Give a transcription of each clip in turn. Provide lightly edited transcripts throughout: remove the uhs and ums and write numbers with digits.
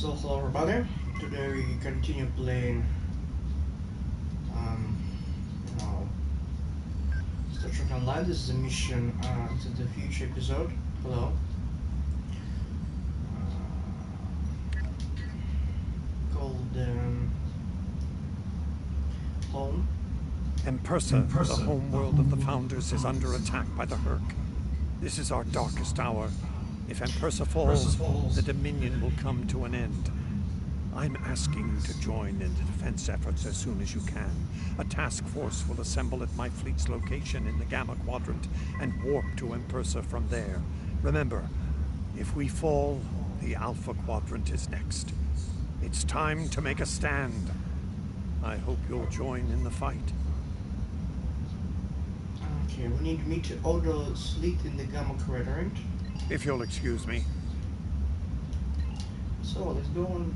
So hello everybody, today we continue playing you know, Star Trek Online. This is a mission to the future episode. Hello. Called Home. Empersa, the home world of the Founders, is under attack by the Herc. This is our darkest hour. If Empersa falls, the Dominion will come to an end. I'm asking you to join in the defense efforts as soon as you can. A task force will assemble at my fleet's location in the Gamma Quadrant and warp to Empersa from there. Remember, if we fall, the Alpha Quadrant is next. It's time to make a stand. I hope you'll join in the fight. Okay, we need me to auto sleep in the Gamma Quadrant. If you'll excuse me. So let's go on.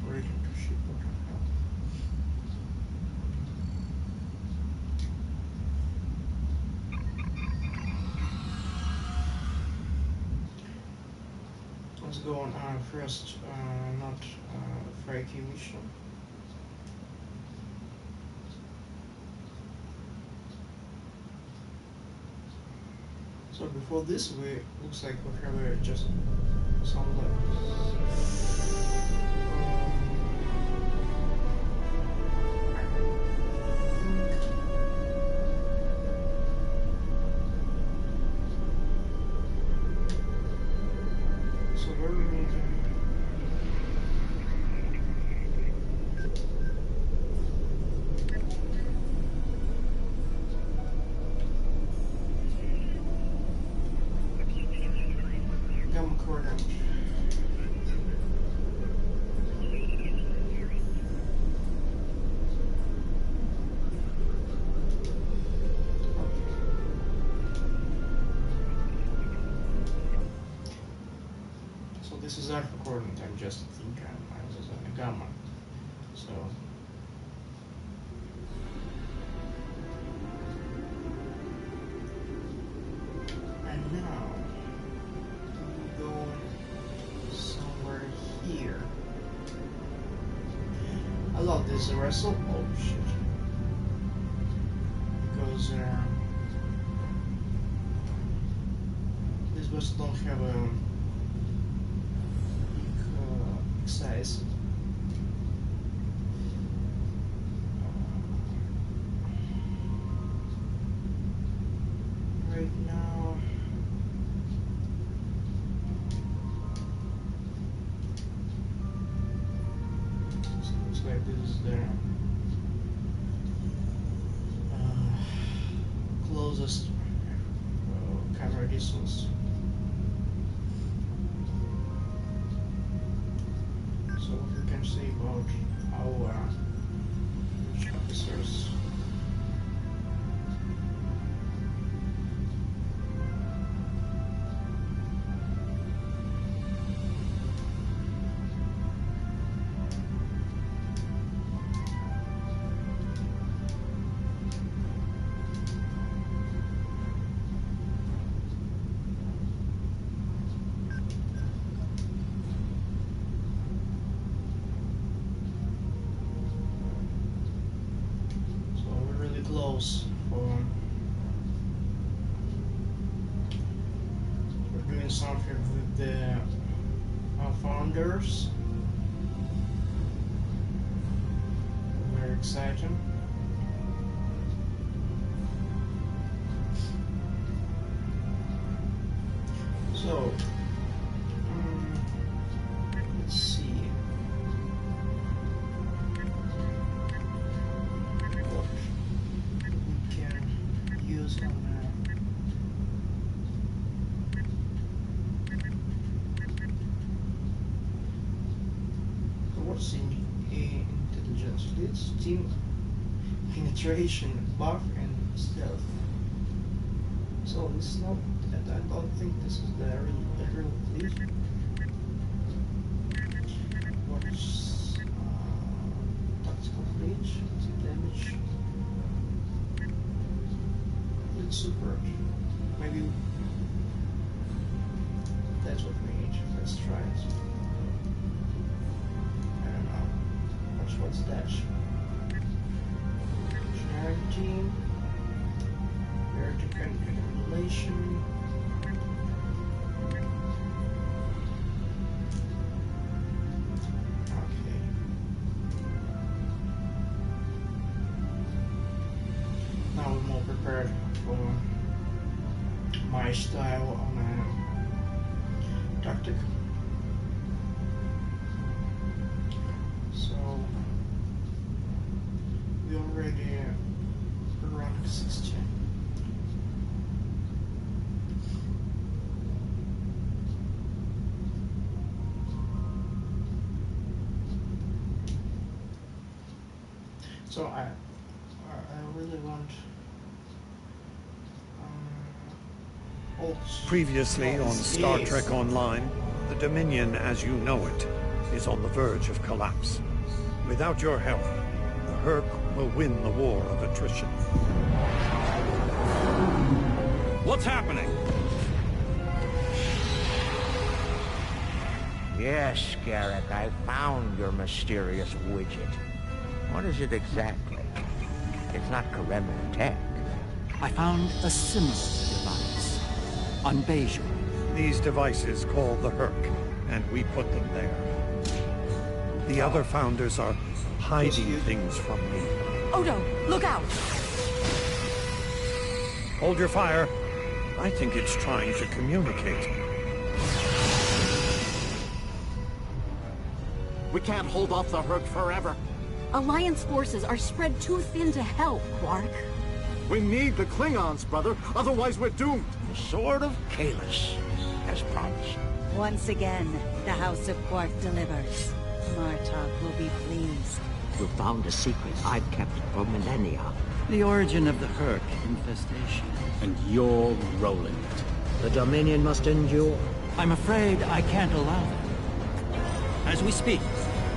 Return to ship. What the hell? Let's go on our first, not Freaky mission. So before this, looks like we have just some levels. So where we need Gamma Quadrant. So this is Alpha Quadrant. I'm just thinking I was on a Gamma. So and now we go somewhere here. I love this wrestle. Oh shit! Because these vessels don't have a big size. Right now. Looks like this is the closest camera distance. So what we can say about our officers. Close for we're doing something with the Founders. Very exciting. So let's see. Use on what's in intelligence? It's team penetration, buff, and stealth. So it's not. I don't think this is the real fleet. What's tactical fleet? Damage. Support. Maybe What's that? Generic team. Very dependent relation. Okay. Now we're more prepared for my style on a tactic. So we already rank 16. So I really want Previously on Star Trek Online, the Dominion as you know it is on the verge of collapse. Without your help, the Herc will win the war of attrition. What's happening? Yes, Garrick, I found your mysterious widget. What is it exactly? It's not Karemma tech. I found a similar device on Bejor. These devices call the Herc, and we put them there. The other founders are hiding things from me. Odo, look out! Hold your fire. I think it's trying to communicate. We can't hold off the Herc forever. Alliance forces are spread too thin to help, Quark. We need the Klingons, brother. Otherwise, we're doomed. The Sword of Kahless, as promised. Once again, the House of Quark delivers. Martok will be pleased. You found a secret I've kept for millennia. The origin of the Herc infestation. And you're rolling it. The Dominion must endure. I'm afraid I can't allow that. As we speak,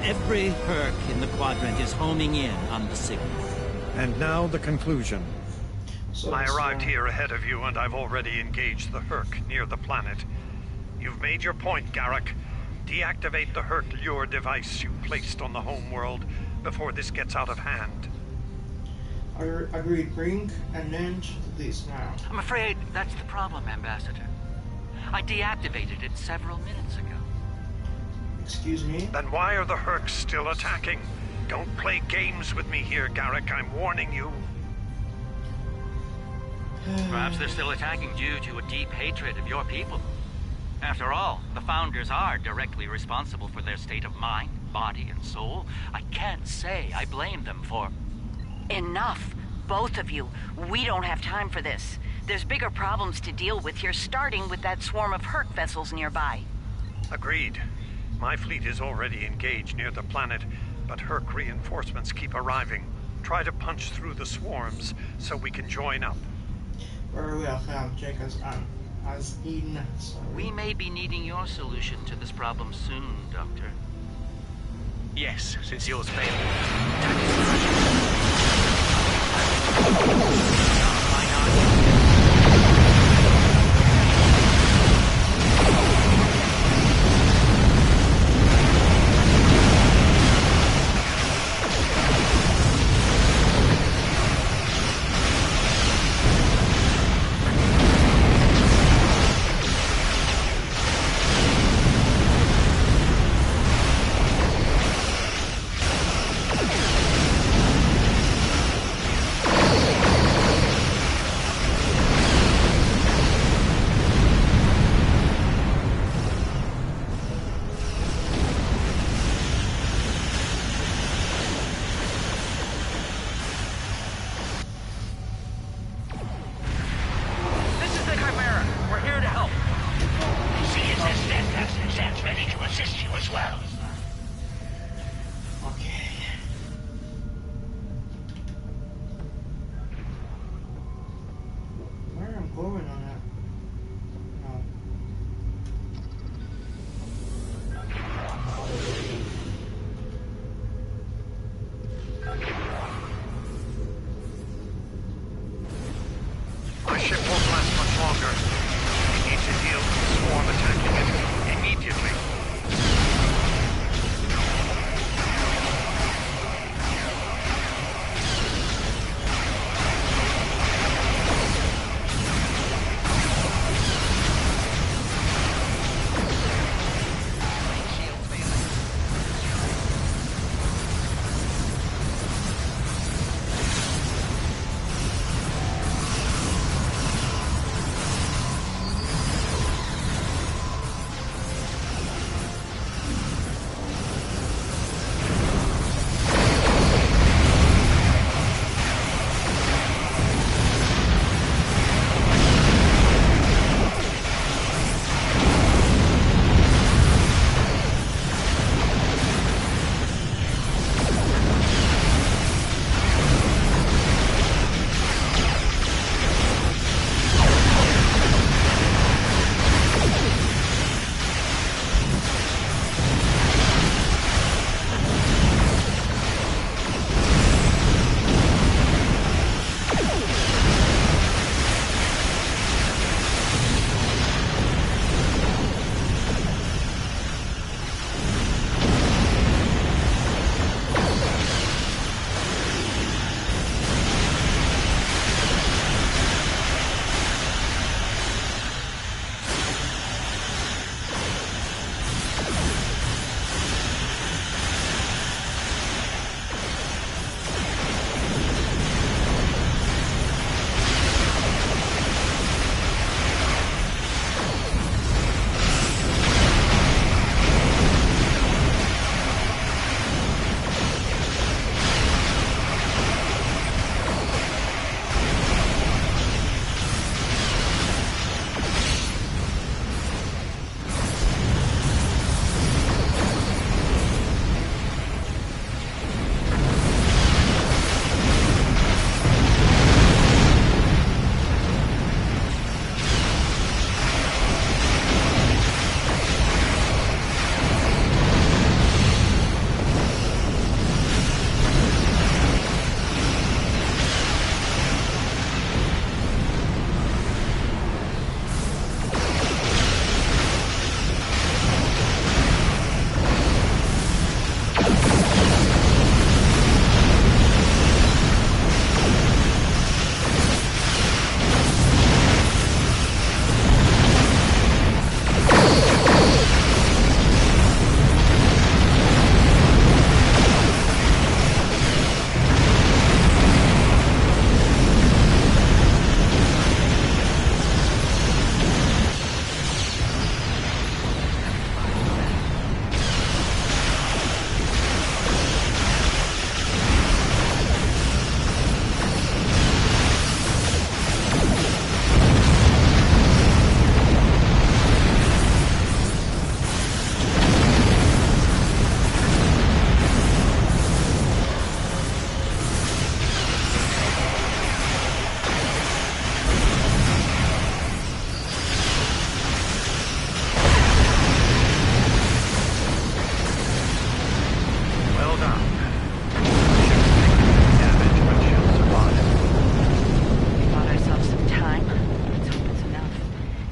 every Herc in the Quadrant is homing in on the signal. And now the conclusion. So I arrived here ahead of you, and I've already engaged the Herc near the planet. You've made your point, Garrick. Deactivate the Herc lure device you placed on the home world before this gets out of hand. I agreed. Bring an end to this now. I'm afraid that's the problem, Ambassador. I deactivated it several minutes ago. Excuse me? Then why are the Hercs still attacking? Don't play games with me here, Garrick. I'm warning you. Perhaps they're still attacking due to a deep hatred of your people. After all, the Founders are directly responsible for their state of mind, body, and soul. I can't say I blame them for... Enough! Both of you. We don't have time for this. There's bigger problems to deal with here, starting with that swarm of Herc vessels nearby. Agreed. My fleet is already engaged near the planet, but Herc reinforcements keep arriving. Try to punch through the swarms so we can join up. Very well, check us out. As in, sorry. We may be needing your solution to this problem soon, Doctor. Yes, since yours failed.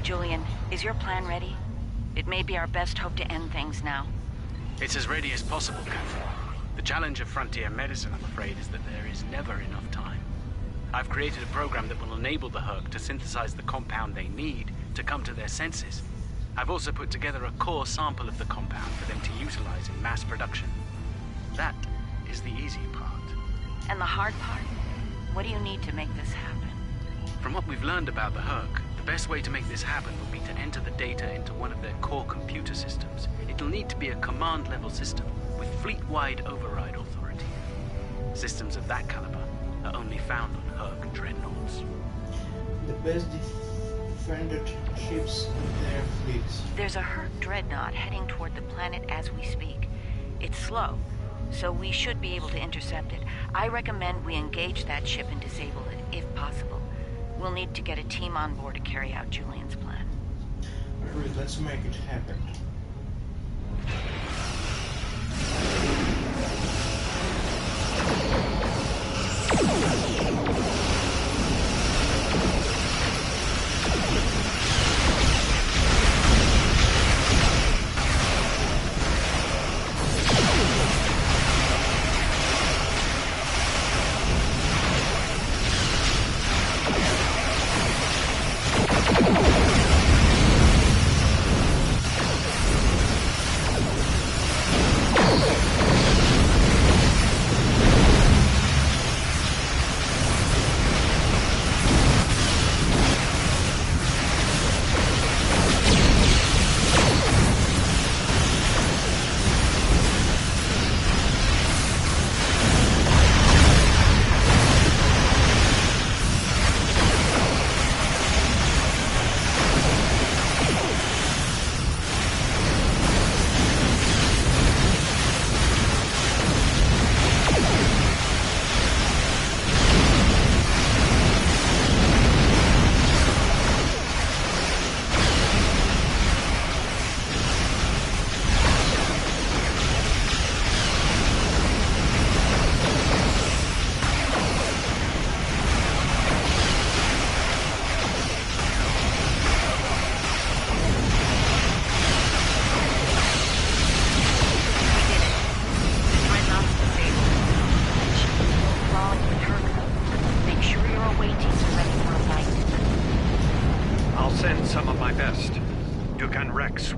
Julian, is your plan ready? It may be our best hope to end things now. It's as ready as possible, Captain. The challenge of frontier medicine, I'm afraid, is that there is never enough time. I've created a program that will enable the Herc to synthesize the compound they need to come to their senses. I've also put together a core sample of the compound for them to utilize in mass production. That is the easy part. And the hard part? What do you need to make this happen? From what we've learned about the Herc, the best way to make this happen would be to enter the data into one of their core computer systems. It'll need to be a command-level system with fleet-wide override authority. Systems of that caliber are only found on Herc dreadnoughts. The best defended ships in their fleets. There's a Herc dreadnought heading toward the planet as we speak. It's slow, so we should be able to intercept it. I recommend we engage that ship and disable it, if possible. We'll need to get a team on board to carry out Julian's plan. Alright, let's make it happen.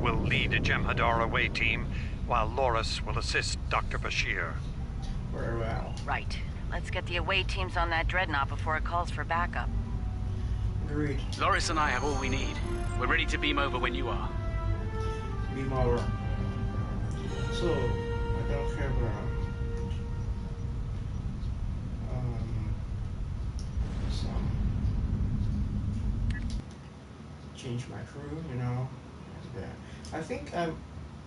Will lead a Jem'Hadar away team, while Loris will assist Dr. Bashir. Very well. Right. Let's get the away teams on that dreadnought before it calls for backup. Agreed. Loris and I have all we need. We're ready to beam over when you are. Beam over. So, I don't have some change my crew, you know. I think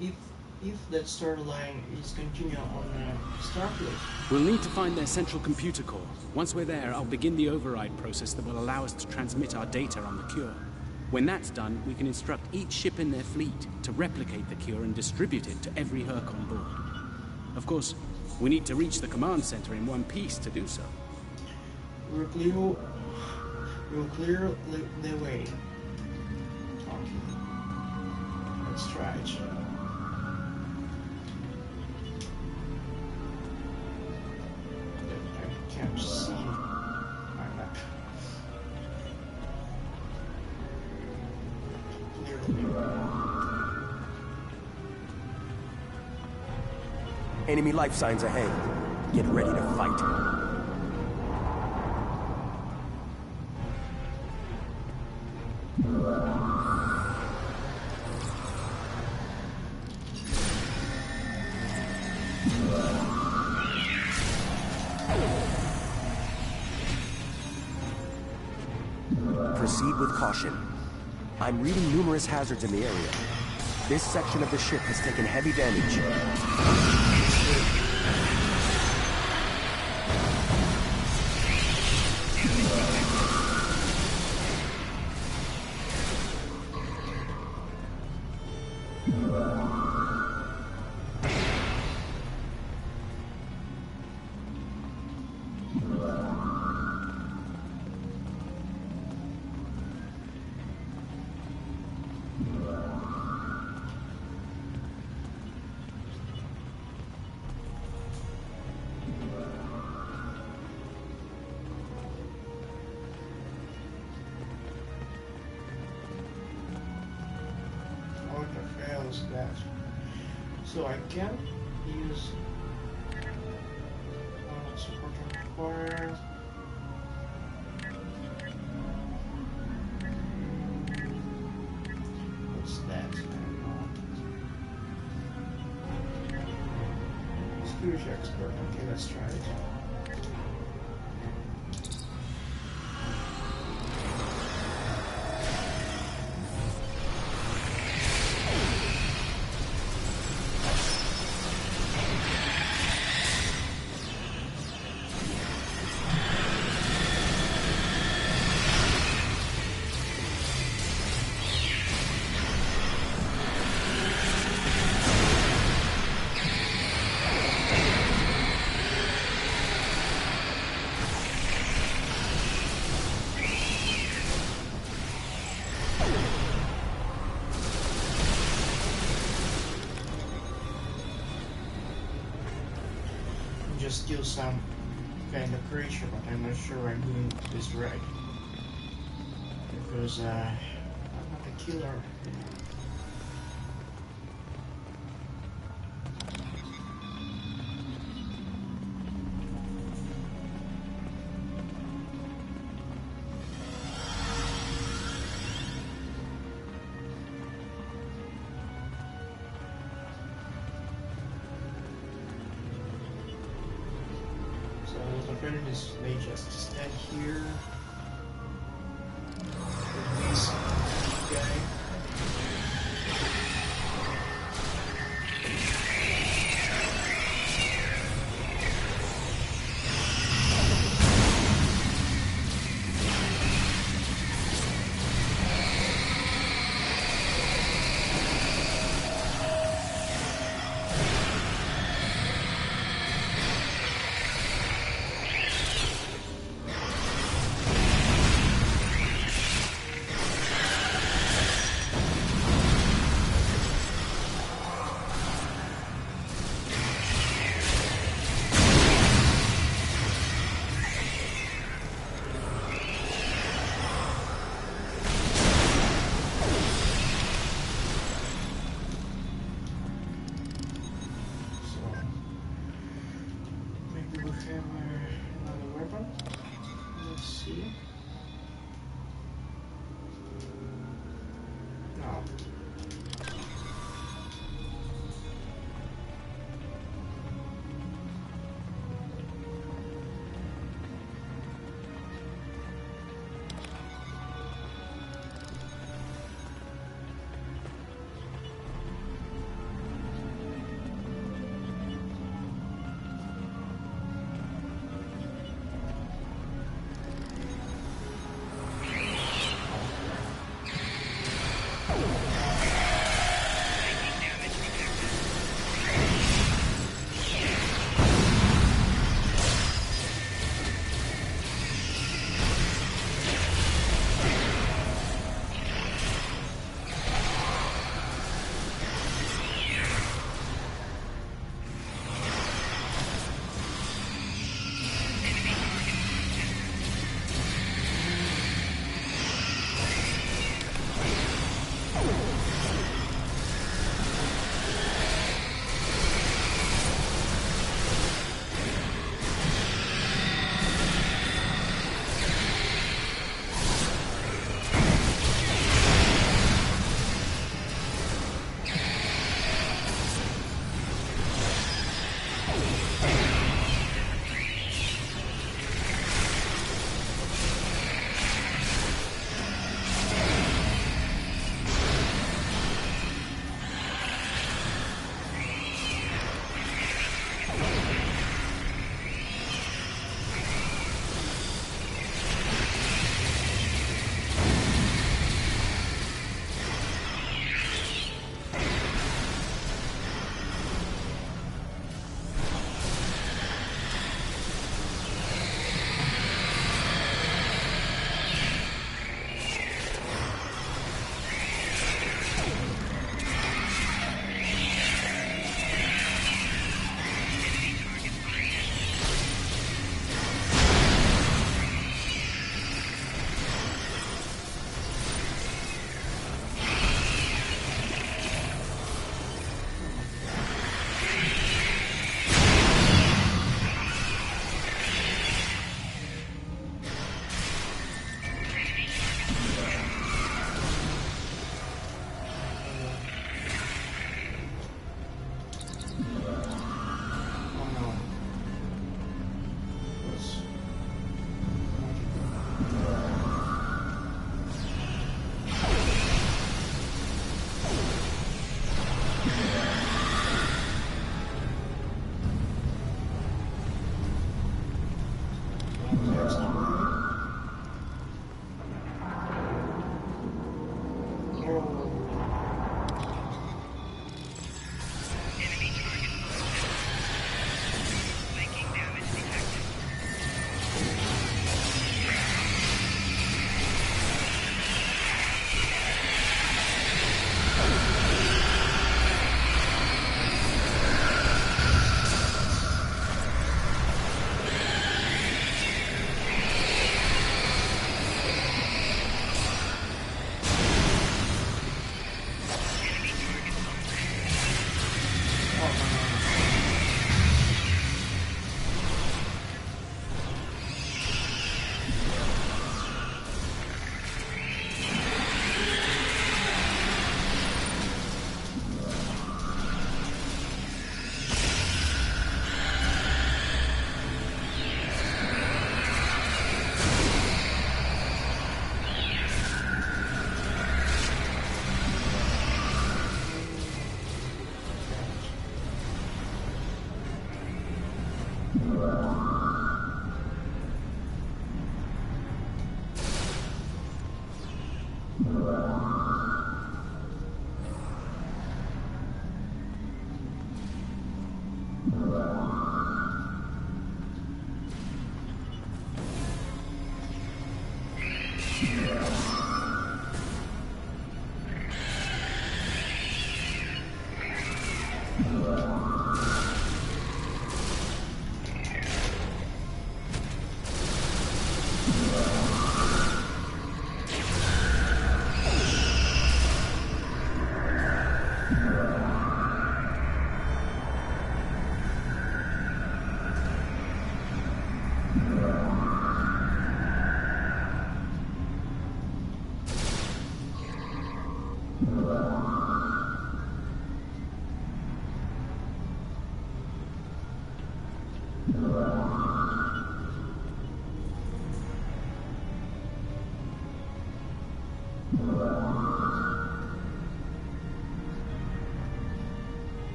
if that storyline is continued on Starfleet. We'll need to find their central computer core. Once we're there, I'll begin the override process that will allow us to transmit our data on the cure. When that's done, we can instruct each ship in their fleet to replicate the cure and distribute it to every Herc on board. Of course, we need to reach the command center in one piece to do so. We'll clear the way. Let's try it. I can't see my map. Enemy life signs ahead. Get ready to fight. Proceed with caution. I'm reading numerous hazards in the area. This section of the ship has taken heavy damage. was that. So I can use support required. What's that? Security expert. Okay, let's try it. Just kill some kind of creature, but I'm not sure I'm doing this right. Because I'm not a killer. May just stand here with this guy.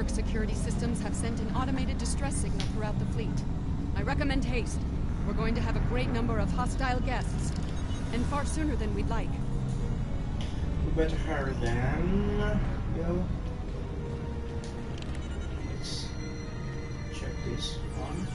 Security systems have sent an automated distress signal throughout the fleet. I recommend haste. We're going to have a great number of hostile guests, and far sooner than we'd like. We better hurry then. Go. Let's check this one.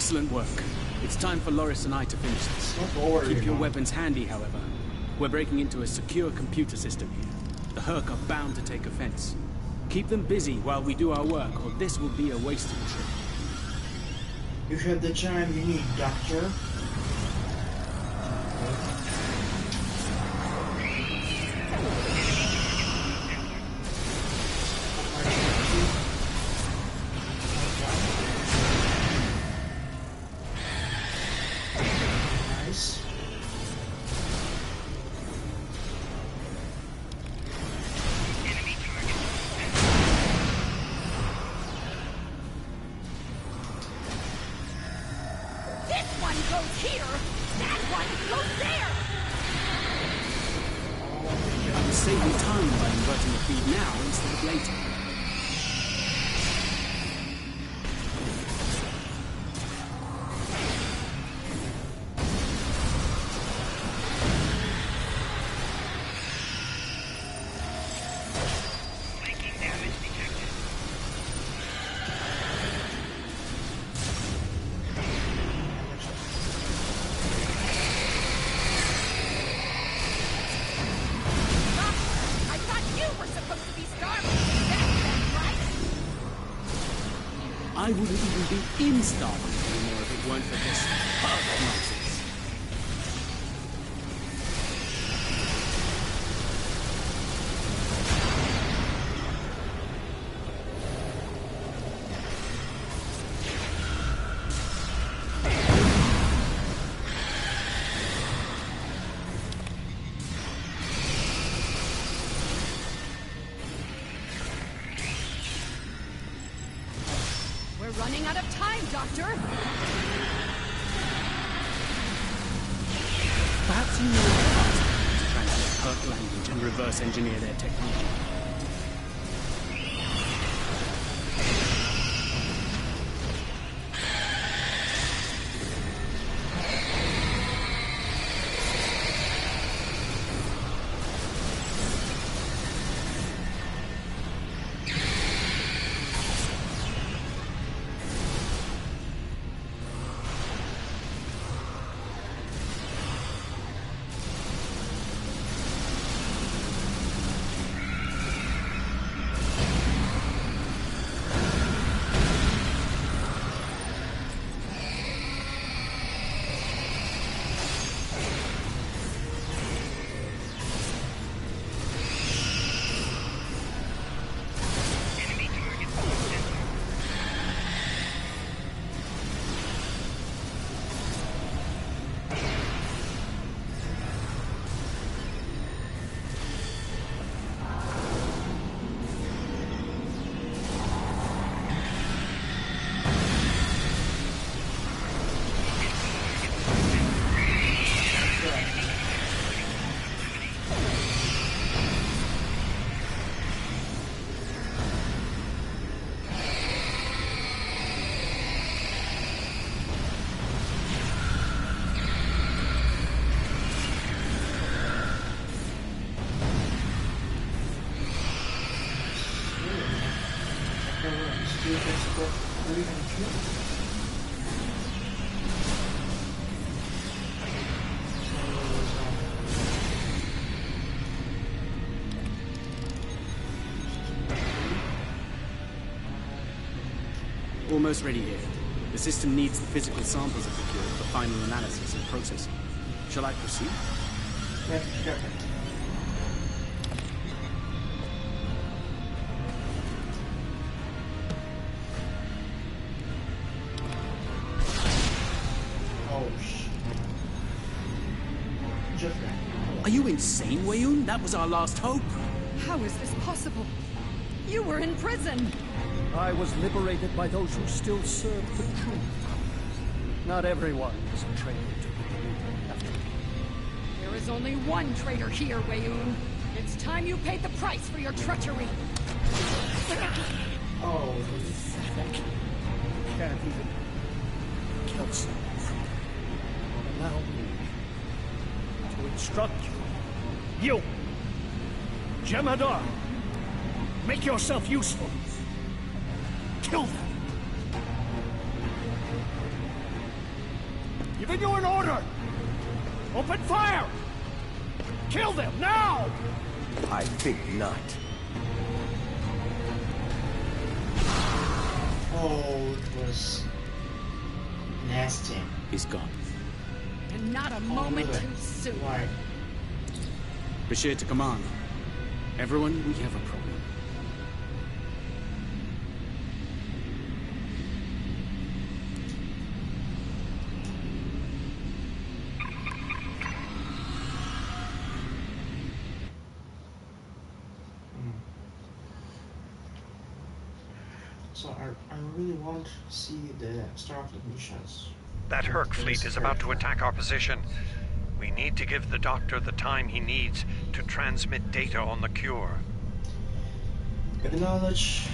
Excellent work. It's time for Loris and I to finish this. Keep your weapons handy, however. We're breaking into a secure computer system here. The Herc are bound to take offense. Keep them busy while we do our work, or this will be a wasted trip. You have the time you need, Doctor. I wouldn't even be in Starbucks anymore if it weren't for this nonsense. Running out of time, Doctor! Perhaps you know how to translate Herc language and reverse engineer their technology. Almost ready here. The system needs the physical samples of the cure for final analysis and processing. Shall I proceed? Yeah. Oh, shit. Are you insane, Weyoun? That was our last hope. How is this possible? You were in prison! I was liberated by those who still served the truth. Not everyone is a traitor to the elite after all. There is only one traitor here, Weyoun. It's time you paid the price for your treachery. Oh, can't even kill someone. Allow me to instruct you. You, Jemadar, make yourself useful. Kill them. Giving you an order! Open fire! Kill them, now! I think not. Oh, it was nasty. He's gone. And not a moment really? too soon. Why? Bashir to command. Everyone, we have a problem. So I really want to see the start of missions. That Herc fleet is about to attack our position. We need to give the Doctor the time he needs to transmit data on the cure. Acknowledge.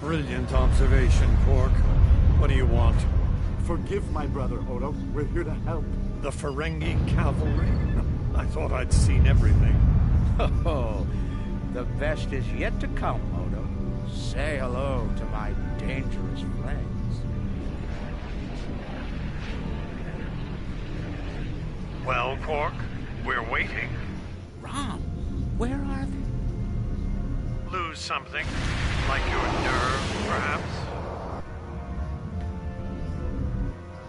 Brilliant observation, Quark. What do you want? Forgive my brother, Odo. We're here to help. The Ferengi cavalry? I thought I'd seen everything. Oh, the best is yet to come, Odo. Say hello to my dangerous friends. Well, Quark, we're waiting. Rom, where are they? Lose something? Like your nerve, perhaps?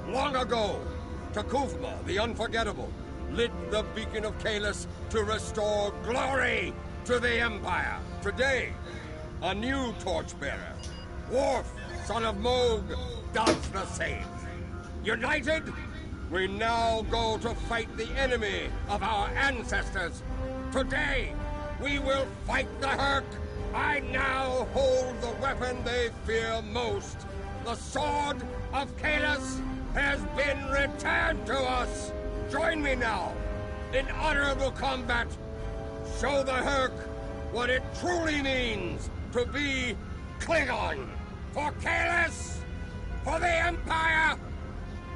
Long ago, Takufma, the Unforgettable, lit the beacon of Kahless to restore glory to the Empire. Today, a new torchbearer, Worf, son of Moog, does the same. United, we now go to fight the enemy of our ancestors. Today, we will fight the Herc. I now hold the weapon they fear most. The Sword of Kahless has been returned to us. Join me now in honorable combat. Show the Herc what it truly means to be Klingon. For Kahless, for the Empire,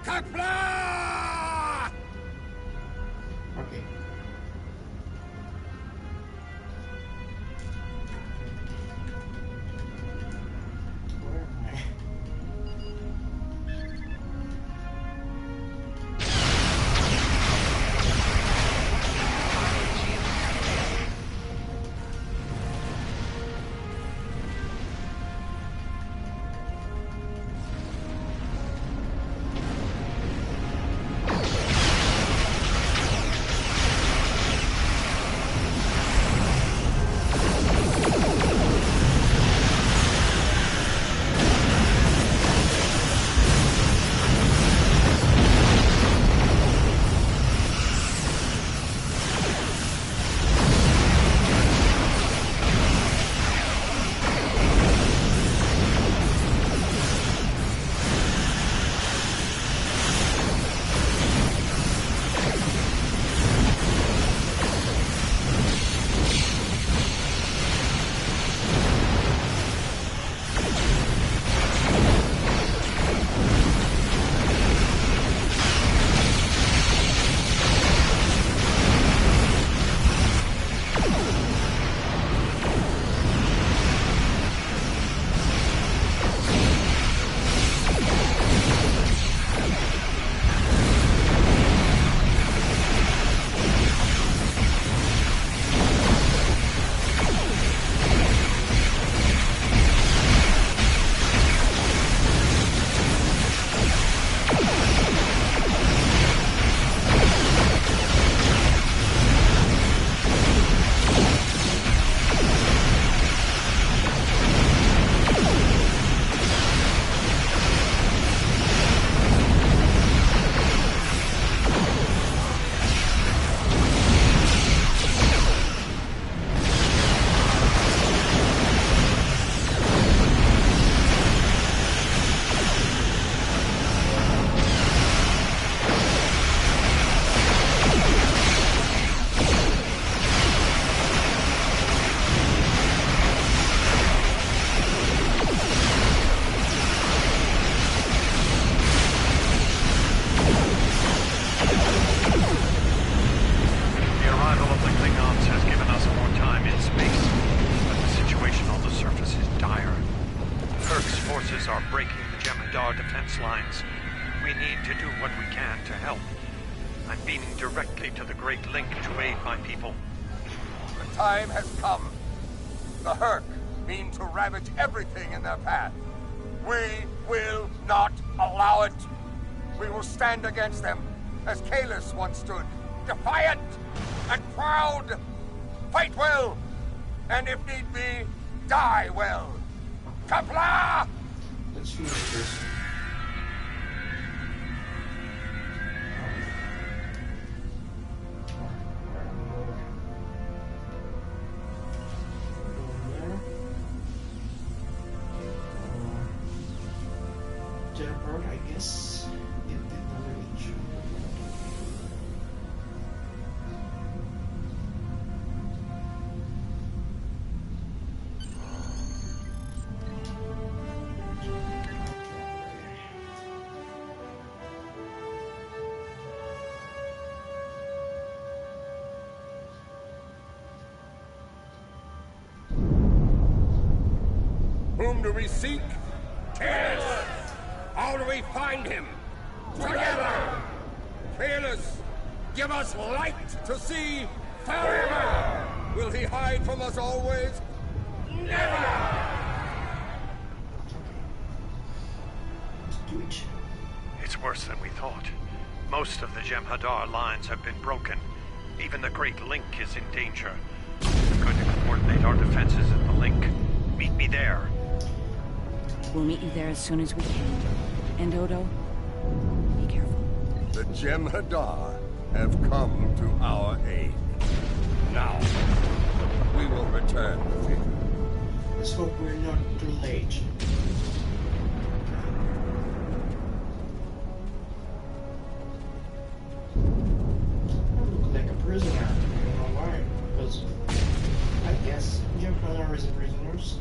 Kapla! Okay. Where am I? forces are breaking the Jem'Hadar defense lines. We need to do what we can to help. I'm beaming directly to the Great Link to aid my people. The time has come. The Hurk mean to ravage everything in their path. We will not allow it. We will stand against them, as Kalis once stood, defiant and proud. Fight well, and if need be, die well. Kapla! Let's finish this. Teleport, I guess. It did not reach. Whom do we seek? Kalis! How do we find him? Together! Kalis, give us light to see forever! Will he hide from us always? Never! It's worse than we thought. Most of the Jem'Hadar lines have been broken. Even the Great Link is in danger. I'm going to coordinate our defenses at the Link. Meet me there. We'll meet you there as soon as we can. And Odo, be careful. The Jem'Hadar have come to our aid. Now, we will return the favor. Let's hope we're not too late. I look like a prisoner. I don't know why. Because I guess Jem'Hadar is prisoners.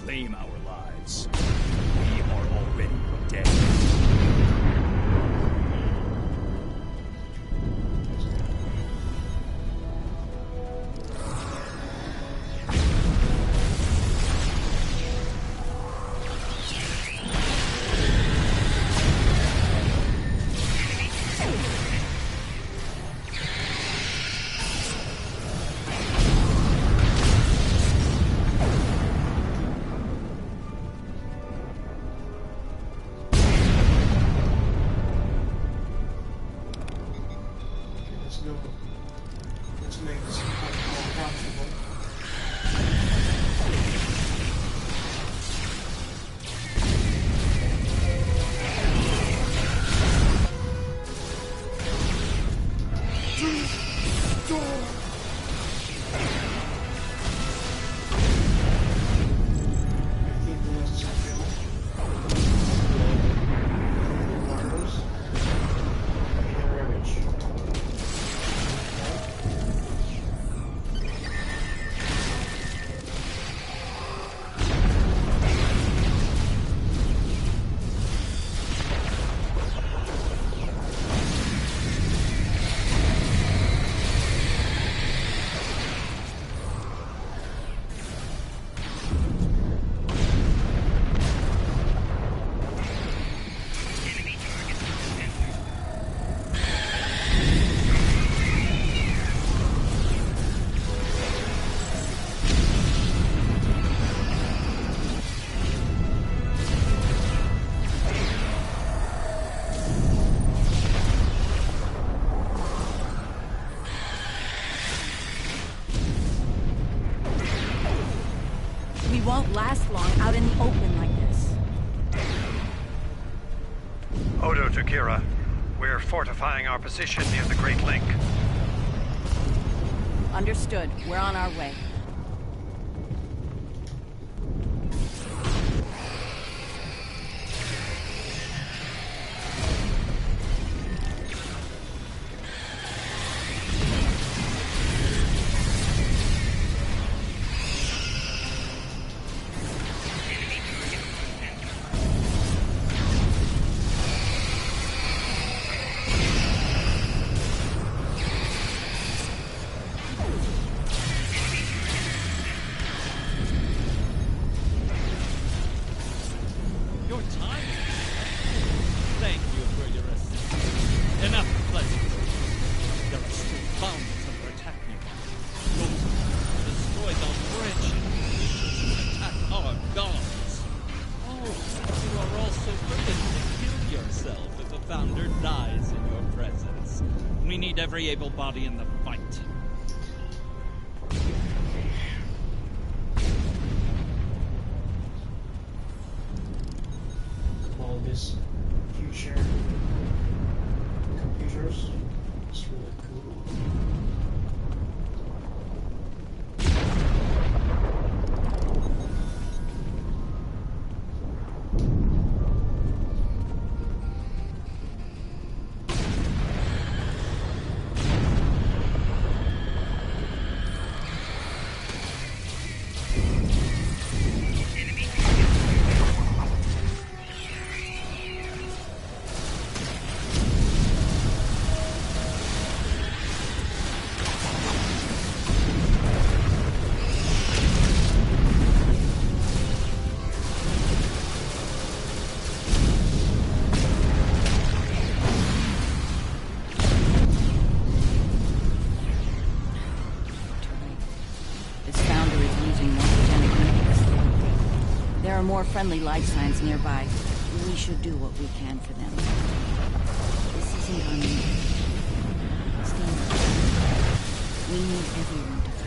Claim our lives. We are already dead. We won't last long out in the open like this. Odo to Kira. We're fortifying our position near the Great Link. Understood. We're on our way. Every able body in the fight. All this future computers, it's really cool. More friendly life signs nearby. We should do what we can for them. This isn't on me. Stand up. We need everyone to fight.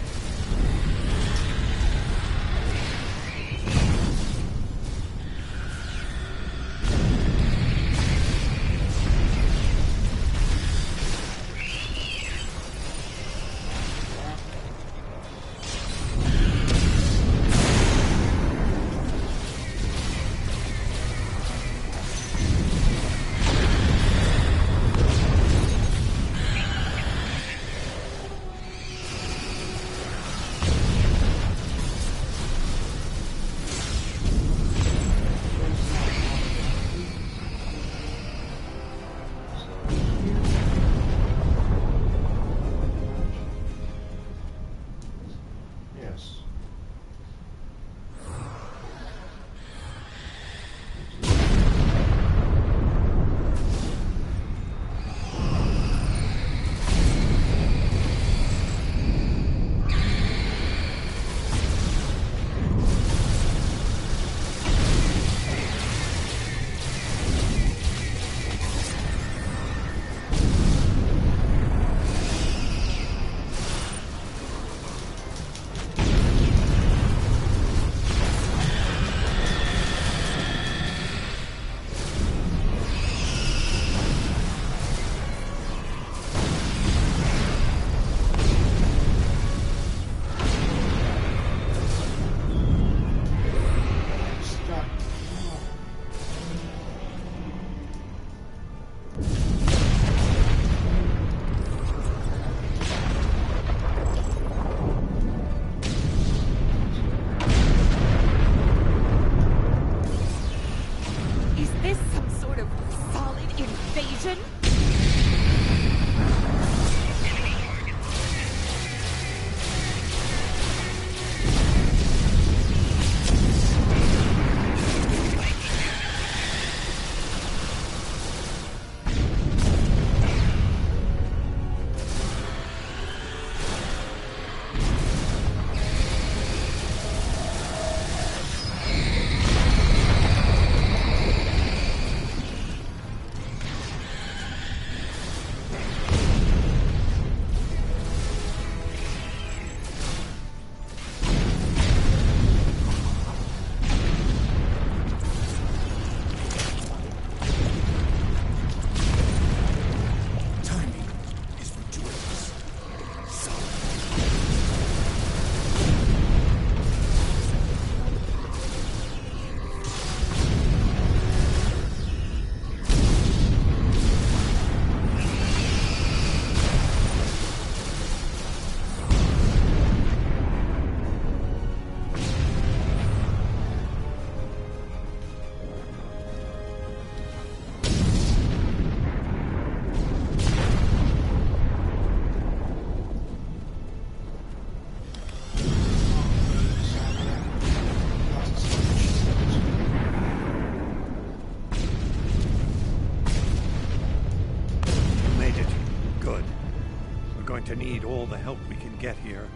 to need all the help we can get here.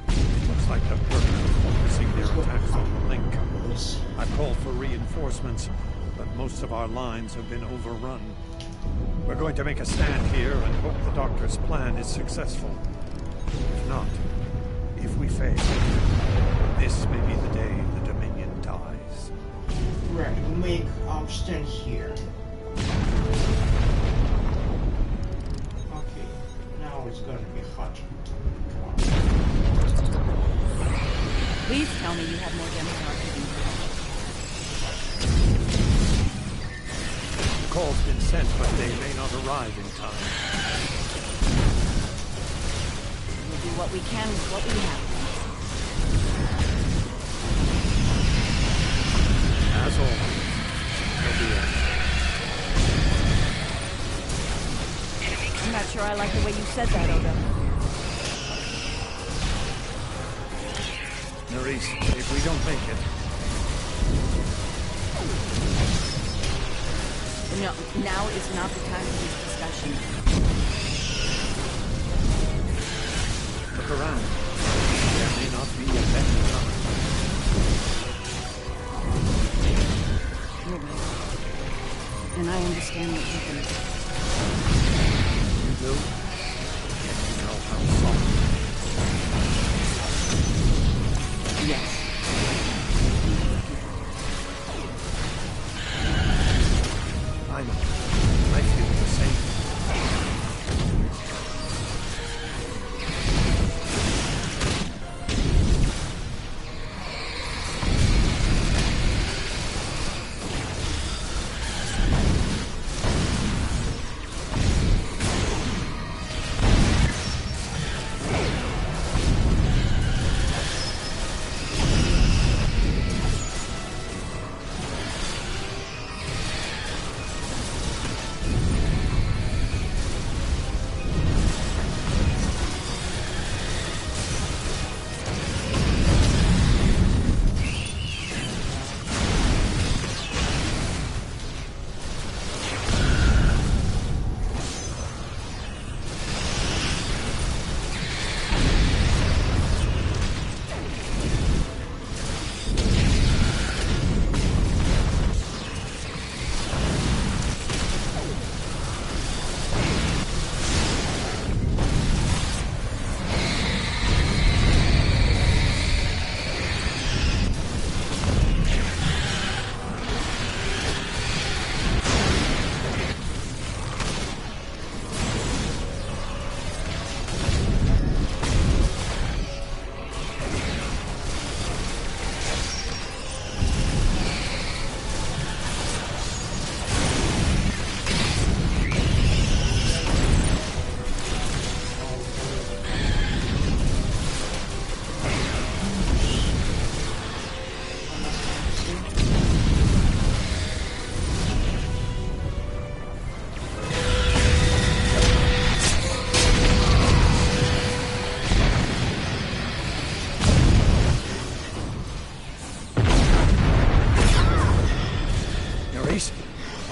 It looks like the Hurk are focusing their attacks on the link. I've called for reinforcements, but most of our lines have been overrun. We're going to make a stand here and hope the Doctor's plan is successful. If not, if we fail, this may be the day the Dominion dies. Right, we'll make our stand here. Okay, now it's gonna be hot. Please tell me you have more demo marketing. The call's been sent, but they may not arrive in time. We'll do what we can with what we have. As always, there'll be I'm not sure I like the way you said that, Odo. Nerys, if we don't make it... No, now is not the time for this discussion. Look around. There may not be a better time. You're right. And I understand what you're doing. You do? And you know how soft. Yes. I know. I feel the same.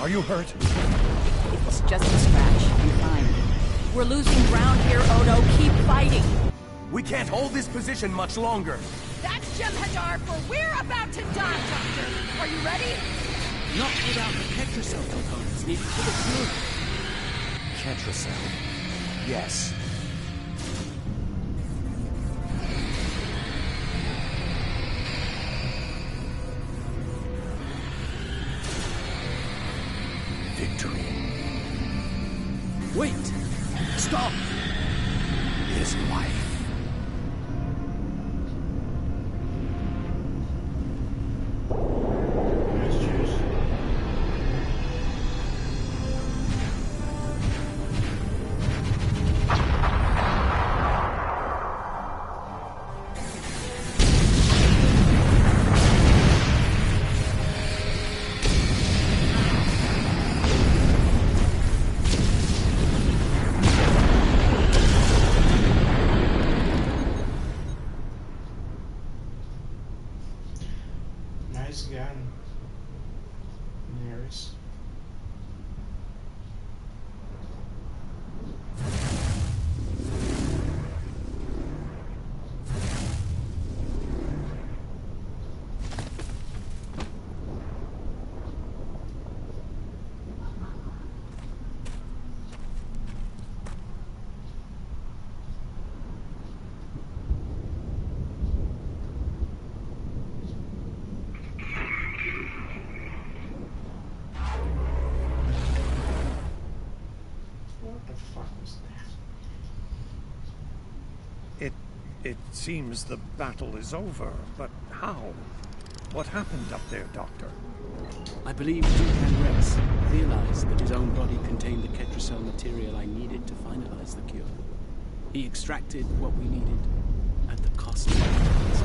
Are you hurt? It's just a scratch. I'm fine. We're losing ground here, Odo. Keep fighting. We can't hold this position much longer. That's Jem'Hadar, for we're about to die, Doctor. Are you ready? Not without the Petrocell components needed for the cure. Petrocell. Yes. Victory. Wait! Stop! His wife. Nice gun, Nerys. It seems the battle is over, but how? What happened up there, Doctor? I believe Dukan Rex realized that his own body contained the Ketracel material I needed to finalize the cure. He extracted what we needed at the cost of lives.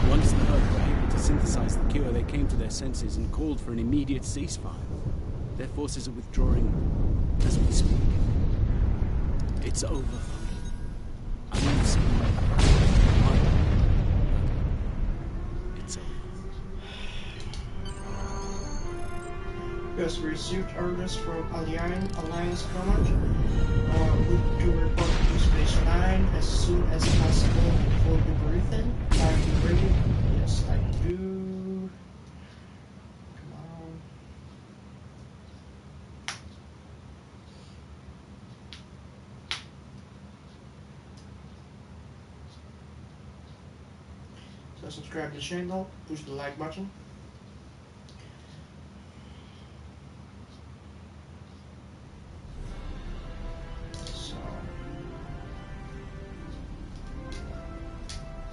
Once the Herd were able to synthesize the cure, they came to their senses and called for an immediate ceasefire. Their forces are withdrawing as we speak. It's over. I won't see you. It's over. We have received orders from Alliance Command to report to Space 9 as soon as possible for debriefing. Are you ready? Yes, I do. Come on. So subscribe to the channel, push the like button.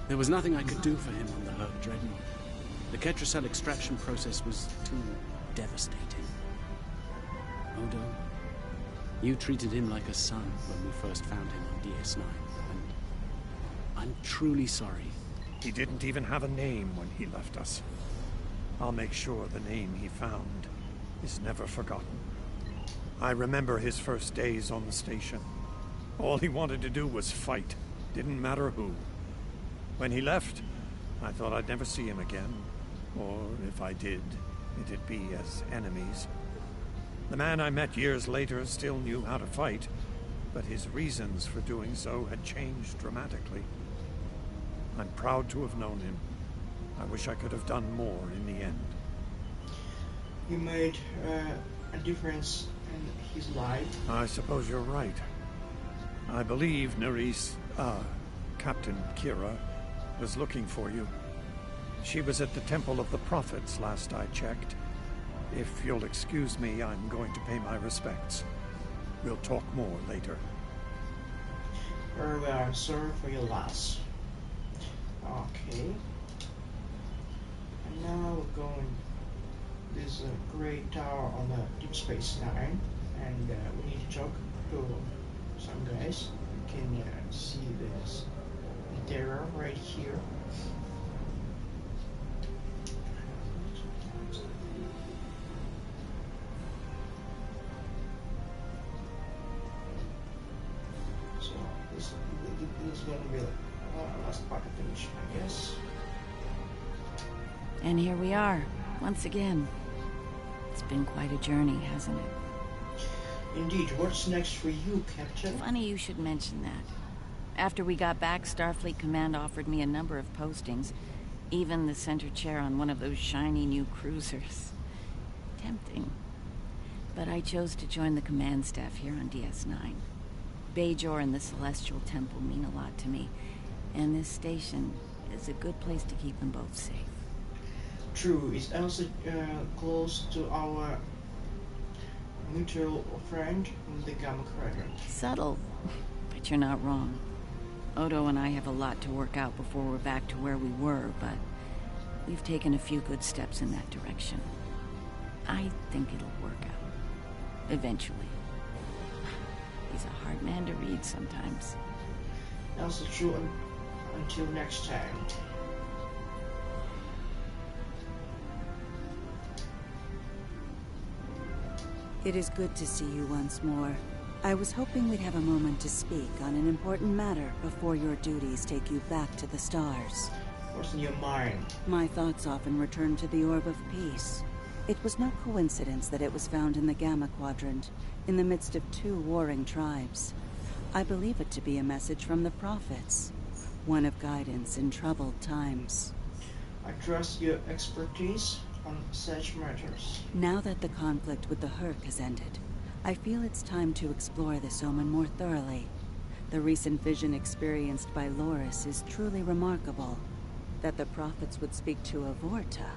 There was nothing I could do for him on the Herd Dreadnought. The Ketracel extraction process was too devastating. Odo, you treated him like a son when we first found him on DS9, and I'm truly sorry. He didn't even have a name when he left us. I'll make sure the name he found is never forgotten. I remember his first days on the station. All he wanted to do was fight, didn't matter who. When he left, I thought I'd never see him again, or if I did, it'd be as enemies. The man I met years later still knew how to fight, but his reasons for doing so had changed dramatically. I'm proud to have known him. I wish I could have done more in the end. You made a difference in his life. I suppose you're right. I believe Captain Kira, was looking for you. She was at the Temple of the Prophets last I checked. If you'll excuse me, I'm going to pay my respects. We'll talk more later. Very well, I'm sorry for your loss. Okay. And now we're going. There's a great tower on the Deep Space Nine, and we need to talk to some guys. You can see this interior right here. So this is going to be the last part of the mission, I guess. And here we are, once again. It's been quite a journey, hasn't it? Indeed. What's next for you, Captain? Funny you should mention that. After we got back, Starfleet Command offered me a number of postings. Even the center chair on one of those shiny new cruisers. Tempting. But I chose to join the command staff here on DS9. Bajor and the Celestial Temple mean a lot to me. And this station is a good place to keep them both safe. True. Is Elsa close to our mutual friend in the Gamma Quadrant? Subtle, but you're not wrong. Odo and I have a lot to work out before we're back to where we were, but we've taken a few good steps in that direction. I think it'll work out. Eventually. He's a hard man to read sometimes. Also true until next time. It is good to see you once more. I was hoping we'd have a moment to speak on an important matter before your duties take you back to the stars. What's in your mind? My thoughts often return to the Orb of Peace. It was no coincidence that it was found in the Gamma Quadrant, in the midst of two warring tribes. I believe it to be a message from the Prophets, one of guidance in troubled times. I trust your expertise on such matters. Now that the conflict with the Herc has ended, I feel it's time to explore this omen more thoroughly. The recent vision experienced by Loris is truly remarkable. That the Prophets would speak to a Vorta.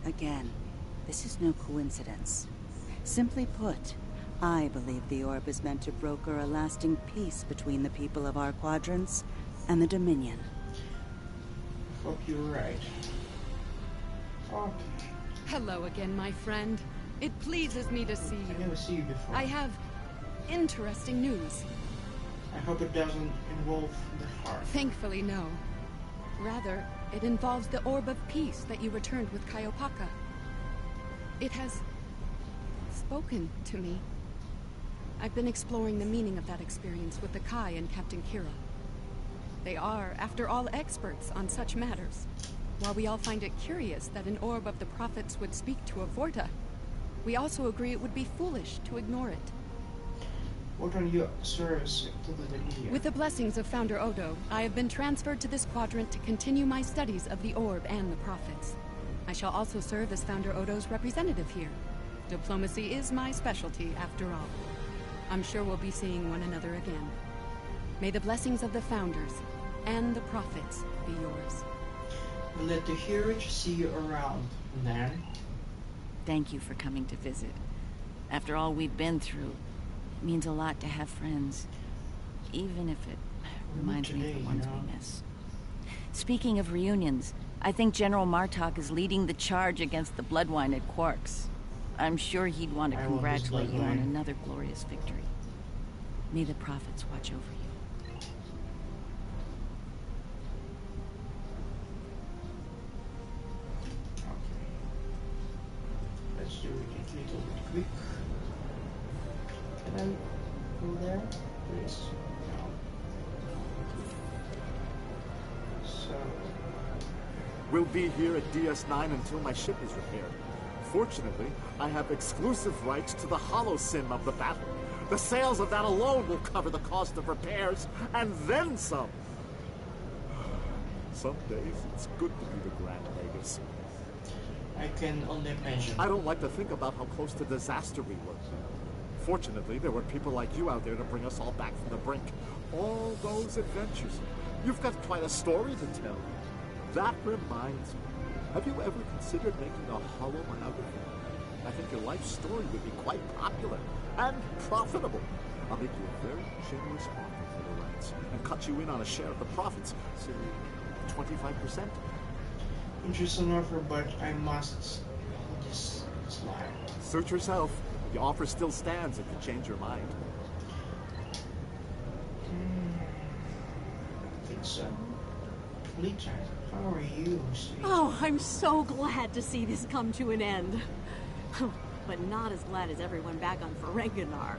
Again, this is no coincidence. Simply put, I believe the orb is meant to broker a lasting peace between the people of our quadrants and the Dominion. Hope you're right. Okay. Hello again, my friend. It pleases me to see you. I never see you before. I have interesting news. I hope it doesn't involve the heart. Thankfully, no. Rather, it involves the Orb of Peace that you returned with Kaiopaka. It has spoken to me. I've been exploring the meaning of that experience with the Kai and Captain Kira. They are, after all, experts on such matters. While we all find it curious that an Orb of the Prophets would speak to a Vorta, we also agree it would be foolish to ignore it. What on your service to the Dominion? With the blessings of Founder Odo, I have been transferred to this quadrant to continue my studies of the Orb and the Prophets. I shall also serve as Founder Odo's representative here. Diplomacy is my specialty, after all. I'm sure we'll be seeing one another again. May the blessings of the Founders and the Prophets be yours. We'll let the Heritage see you around, then. Thank you for coming to visit. After all we've been through, it means a lot to have friends. Even if it reminds me of the ones we miss. Speaking of reunions, I think General Martok is leading the charge against the Bloodwine at Quark's. I'm sure he'd want to congratulate you on another glorious victory. May the Prophets watch over you. Okay. Let's do it a little bit quick. Can I go there? Please. No. So... We'll be here at DS9 until my ship is repaired. Fortunately, I have exclusive rights to the holosim of the battle. The sales of that alone will cover the cost of repairs, and then some. Some days, it's good to be the Grand Magus. I can only imagine. I don't like to think about how close to disaster we were. Fortunately, there were people like you out there to bring us all back from the brink. All those adventures. You've got quite a story to tell. That reminds me. Have you ever considered making a holobiography? I think your life story would be quite popular and profitable. I'll make you a very generous offer for the rights and cut you in on a share of the profits. Say, 25%? Interesting offer, but I must just slide. Suit yourself. The offer still stands if you change your mind. I think so. Lita, how are you, sweet? Oh, I'm so glad to see this come to an end. But not as glad as everyone back on Ferenginar.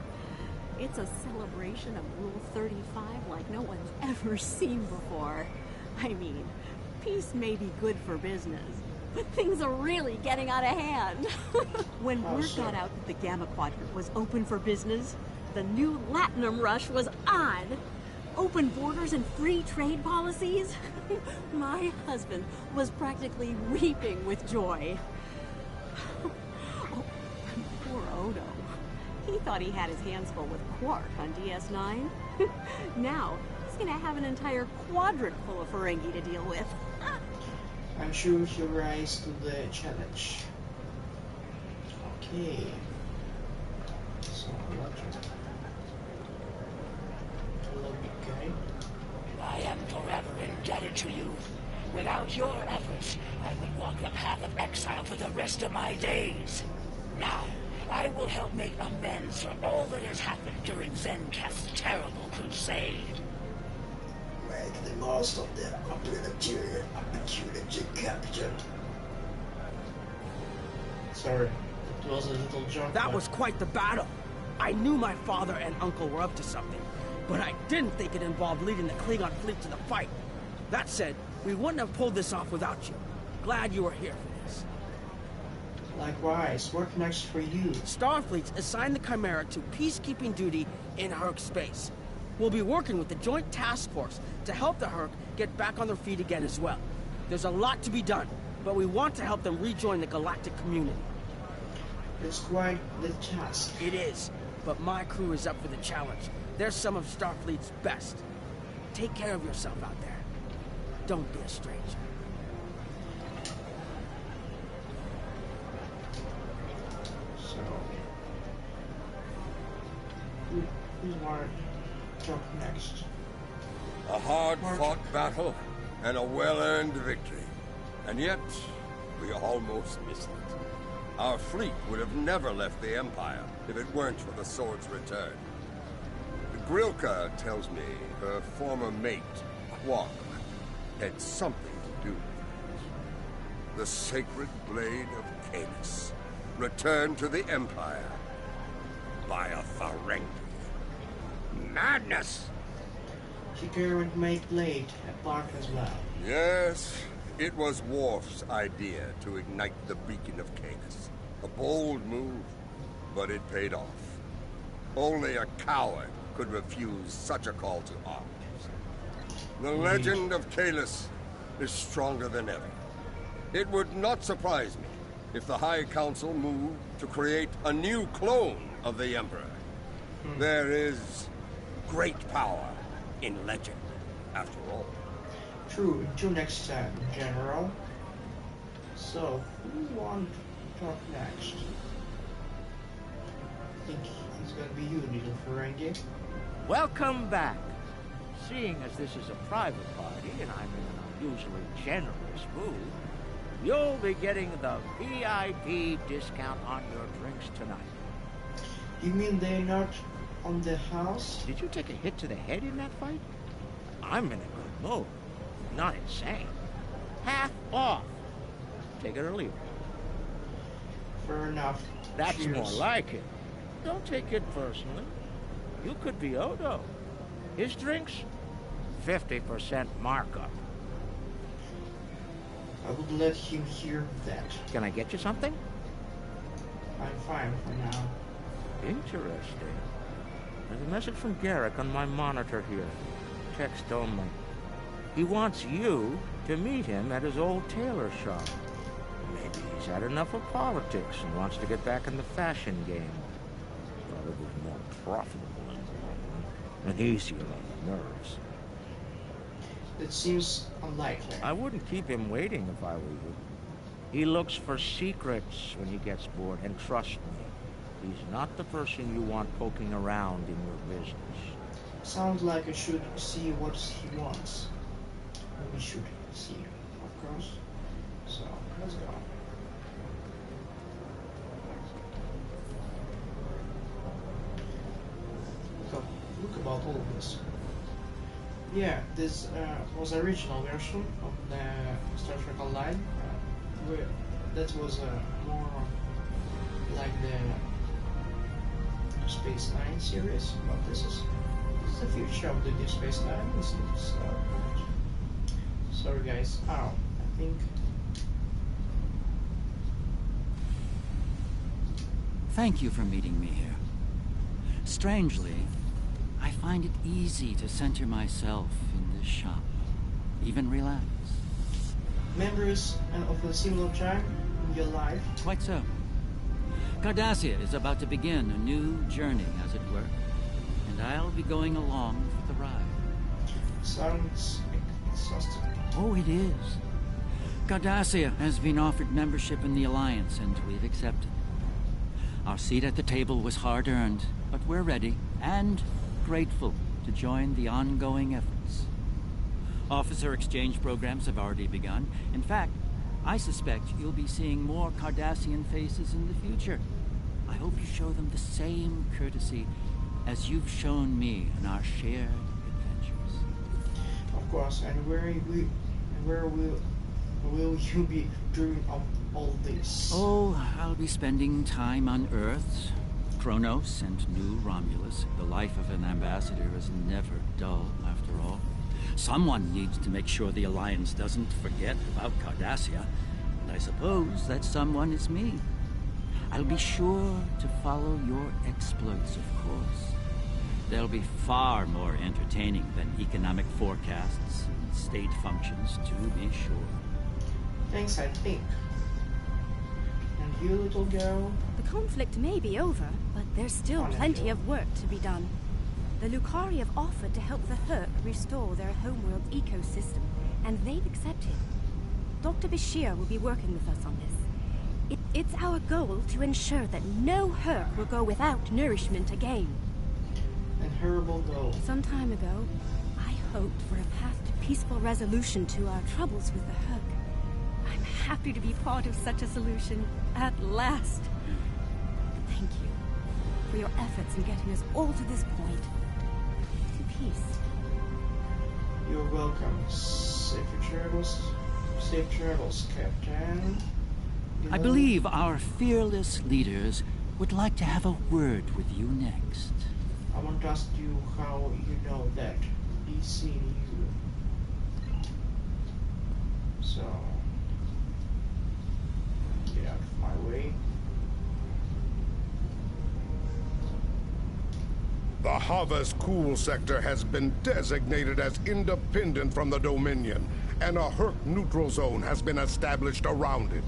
It's a celebration of Rule 35 like no one's ever seen before. I mean, peace may be good for business, but things are really getting out of hand. When word got out that the Gamma Quadrant was open for business, the new Latinum rush was on. Open borders and free trade policies? My husband was practically weeping with joy. Oh, poor Odo. He thought he had his hands full with Quark on DS9. Now, he's gonna have an entire quadrant full of Ferengi to deal with. I'm sure he'll rise to the challenge. Okay. So, I am forever indebted to you. Without your efforts, I would walk the path of exile for the rest of my days. Now, I will help make amends for all that has happened during Zencast's terrible crusade. Make the most of the opportunity captured. Sorry, it was a little joke. That was quite the battle. I knew my father and uncle were up to something, but I didn't think it involved leading the Klingon fleet to the fight. That said, we wouldn't have pulled this off without you. Glad you were here for this. Likewise, what next for you? Starfleet's assigned the Chimera to peacekeeping duty in Herc space. We'll be working with the Joint Task Force to help the Herc get back on their feet again as well. There's a lot to be done, but we want to help them rejoin the galactic community. It's quite the task. It is, but my crew is up for the challenge. They're some of Starfleet's best. Take care of yourself out there. Don't be a stranger. So, who's want to talk next? A hard-fought battle and a well-earned victory. And yet, we almost missed it. Our fleet would have never left the Empire if it weren't for the sword's return. Grilka tells me her former mate, Quag, had something to do with it. The sacred blade of Caelus returned to the Empire by a Ferengi. Madness! She carried my blade at Bark as well. Yes, it was Worf's idea to ignite the beacon of Caelus. A bold move, but it paid off. Only a coward could refuse such a call to arms. The legend of Caelus is stronger than ever. It would not surprise me if the High Council moved to create a new clone of the Emperor. There is great power in legend, after all. True, until next time, General. So, who want to talk next? I think it's gonna be you, little Ferengi. Welcome back. Seeing as this is a private party and I'm in an unusually generous mood, you'll be getting the VIP discount on your drinks tonight. You mean they're not on the house? Did you take a hit to the head in that fight? I'm in a good mood. Not insane. Half off. Take it or leave it. Fair enough. That's Cheers. more like it. Don't take it personally. You could be Odo. His drinks, 50% markup. I would let him hear that. Can I get you something? I'm fine for now. Interesting. There's a message from Garrick on my monitor here. Text only. He wants you to meet him at his old tailor shop. Maybe he's had enough of politics and wants to get back in the fashion game. Thought it was more profitable in the long run and easier on the nerves. It seems unlikely. I wouldn't keep him waiting if I were you. He looks for secrets when he gets bored, and trust me, he's not the person you want poking around in your business. Sounds like I should see what he wants. We should see, of course. So, let's go. So, look about all of this. Yeah, this was the original version of the Star Trek Online. That was more like the Space Nine series, but this is the future of the Deep Space Nine. Sorry guys. Oh, I think. Thank you for meeting me here. Strangely, I find it easy to center myself in this shop, even relax. Memories of a similar time in your life? Quite so. Cardassia is about to begin a new journey, as it were, and I'll be going along for the ride. Sounds exhausting. Oh, it is. Cardassia has been offered membership in the Alliance, and we've accepted. Our seat at the table was hard-earned, but we're ready and grateful to join the ongoing efforts. Officer exchange programs have already begun. In fact, I suspect you'll be seeing more Cardassian faces in the future. I hope you show them the same courtesy as you've shown me in our shared adventures. Of course, and where will you be during all this? Oh, I'll be spending time on Earth, Kronos, and New Romulus. The life of an ambassador is never dull, after all. Someone needs to make sure the Alliance doesn't forget about Cardassia, and I suppose that someone is me. I'll be sure to follow your exploits, of course. They'll be far more entertaining than economic forecasts and state functions, to be sure. Thanks, I think. And you, little girl? The conflict may be over, but there's still plenty of work to be done. The Lucari have offered to help the Herc restore their homeworld ecosystem, and they've accepted. Dr. Bashir will be working with us on this. It's our goal to ensure that no Herc will go without nourishment again. An horrible goal. Some time ago, I hoped for a path to peaceful resolution to our troubles with the Hook. I'm happy to be part of such a solution, at last. Thank you for your efforts in getting us all to this point. To peace. You're welcome. Safe travels, Captain. I believe our fearless leaders would like to have a word with you next. I want to ask you how you know that he's seen you. So, get out of my way. The Havas Cool sector has been designated as independent from the Dominion, and a Herc neutral zone has been established around it.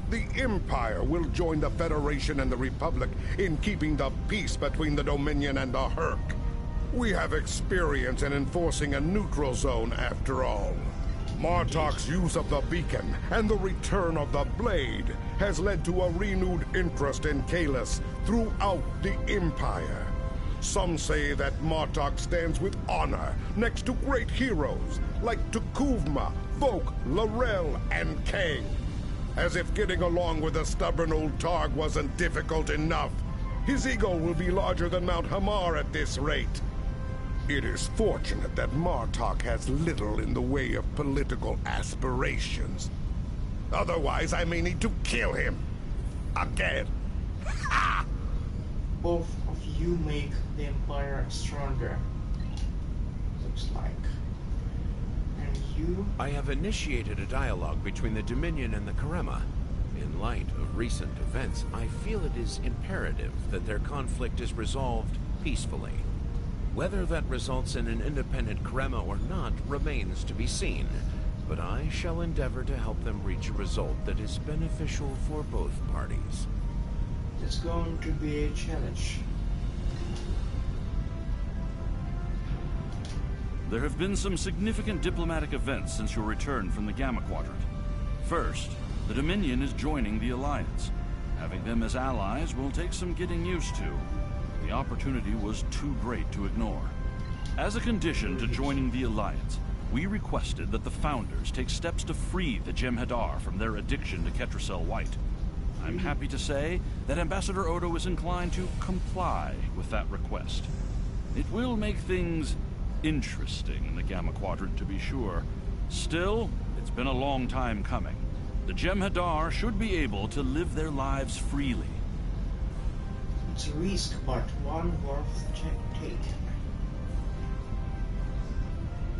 The Empire will join the Federation and the Republic in keeping the peace between the Dominion and the Herc. We have experience in enforcing a neutral zone after all. Martok's use of the beacon and the return of the blade has led to a renewed interest in Kalis throughout the Empire. Some say that Martok stands with honor next to great heroes like Tukuvma, Vok, Laurel, and Kang. As if getting along with the stubborn old Targ wasn't difficult enough, his ego will be larger than Mount Hamar at this rate. It is fortunate that Martok has little in the way of political aspirations. Otherwise, I may need to kill him. Again. Ha! Both of you make the Empire stronger. Looks like. And you? I have initiated a dialogue between the Dominion and the Karema. In light of recent events, I feel it is imperative that their conflict is resolved peacefully. Whether that results in an independent Karema or not remains to be seen, but I shall endeavor to help them reach a result that is beneficial for both parties. It's going to be a challenge. There have been some significant diplomatic events since your return from the Gamma Quadrant. First, the Dominion is joining the Alliance. Having them as allies will take some getting used to. The opportunity was too great to ignore. As a condition to joining the Alliance, we requested that the Founders take steps to free the Jem'Hadar from their addiction to Ketracel White. I'm happy to say that Ambassador Odo is inclined to comply with that request. It will make things interesting in the Gamma Quadrant, to be sure. Still, it's been a long time coming. The Jem'Hadar should be able to live their lives freely. It's a risk, but one worth taking.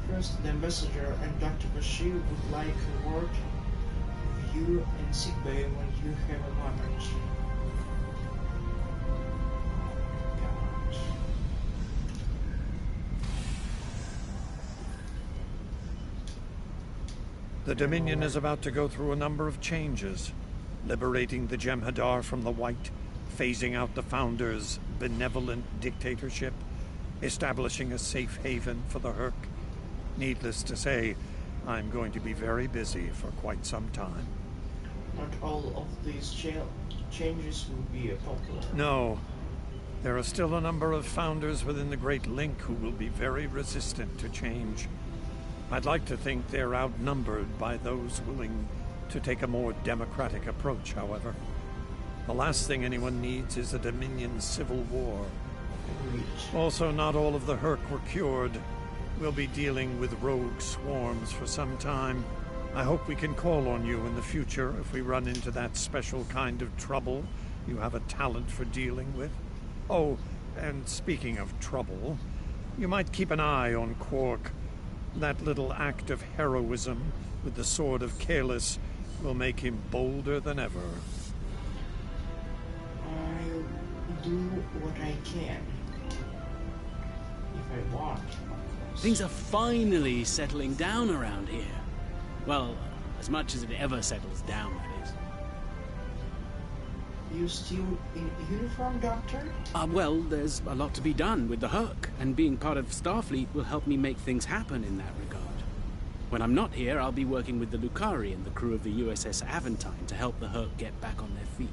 First, the Ambassador and Dr. Bashir would like a word with you in sickbay when you have a moment. The Dominion is about to go through a number of changes, liberating the Jem'Hadar from the White, phasing out the Founders' benevolent dictatorship, establishing a safe haven for the Herc. Needless to say, I'm going to be very busy for quite some time. Not all of these changes will be popular. No. There are still a number of Founders within the Great Link who will be very resistant to change. I'd like to think they're outnumbered by those willing to take a more democratic approach, however. The last thing anyone needs is a Dominion civil war. Also, not all of the Herc were cured. We'll be dealing with rogue swarms for some time. I hope we can call on you in the future if we run into that special kind of trouble you have a talent for dealing with. Oh, and speaking of trouble, you might keep an eye on Quark. That little act of heroism with the Sword of Kalis will make him bolder than ever. I'll do what I can. If I want. Things are finally settling down around here. Well, as much as it ever settles down, that is. You still in uniform, Doctor? Well, there's a lot to be done with the Herc, and being part of Starfleet will help me make things happen in that regard. When I'm not here, I'll be working with the Lucari and the crew of the USS Aventine to help the Herc get back on their feet.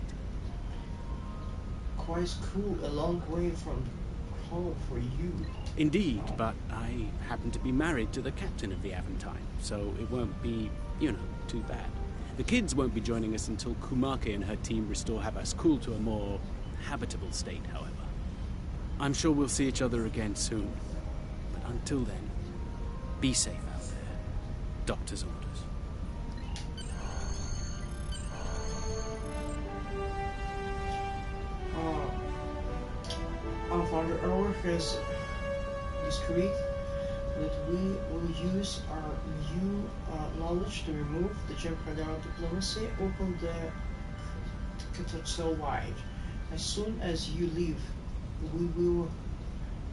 Quite cool, a long way from home for you. Indeed, but I happen to be married to the captain of the Aventine, so it won't be, you know, too bad. The kids won't be joining us until Kumake and her team restore Havascool to a more habitable state, however. I'm sure we'll see each other again soon. But until then, be safe out there. Doctor's orders. Our Father Our has discreed that we will use our new knowledge to remove the Jem'Hadar diplomacy, open the cathedral wide. As soon as you leave, we will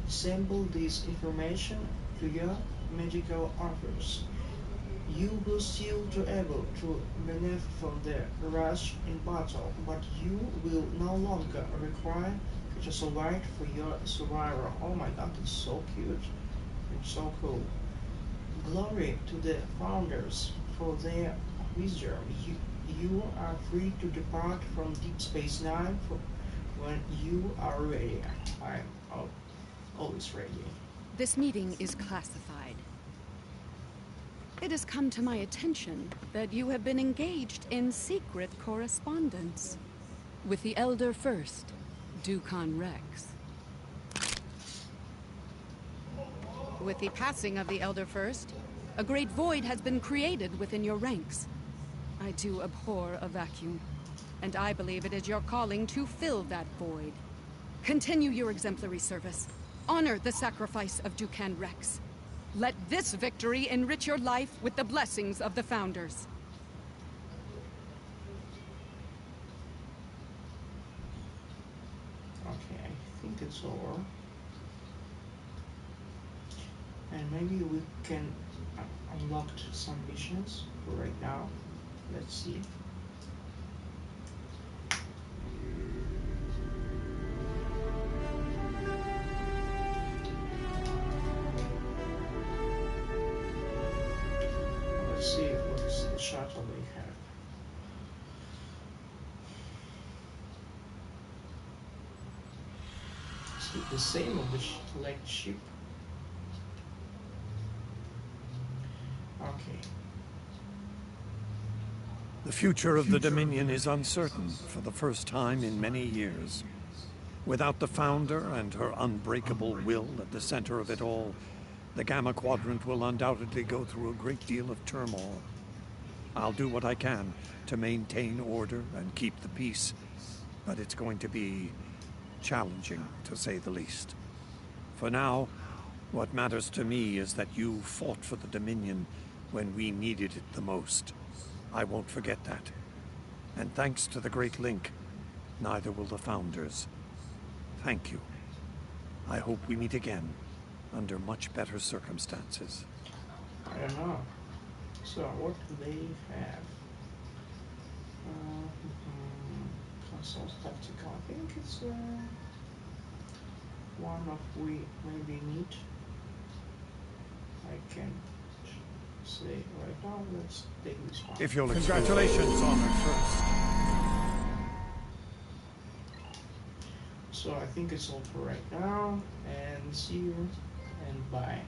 assemble this information to your medical offers. You will still be able to benefit from the rush in battle, but you will no longer require cathedral wide for your survival. Oh my god, it's so cute and so cool. Glory to the founders for their wisdom. You are free to depart from Deep Space Nine when you are ready. I'm always ready. This meeting is classified. It has come to my attention that you have been engaged in secret correspondence with the Elder First, Dukan Rex. With the passing of the Elder First, a great void has been created within your ranks. I do abhor a vacuum, and I believe it is your calling to fill that void. Continue your exemplary service. Honor the sacrifice of Dukan Rex. Let this victory enrich your life with the blessings of the Founders. Okay, I think it's over. And maybe we can unlock some missions for right now. Let's see. Let's see what's the shuttle we have. Is it the same of the flagship? Okay. The future of the Dominion is uncertain for the first time in many years. Without the Founder and her unbreakable will at the center of it all, the Gamma Quadrant will undoubtedly go through a great deal of turmoil. I'll do what I can to maintain order and keep the peace, but it's going to be challenging, to say the least. For now, what matters to me is that you fought for the Dominion when we needed it the most. I won't forget that. And thanks to the Great Link, neither will the Founders. Thank you. I hope we meet again under much better circumstances. I don't know. So, what do they have? Consoles tactical. I think it's one of we maybe need. I can say right now. Let's take this one. If you'll congratulations on it first. So I think it's all for right now, and see you and bye.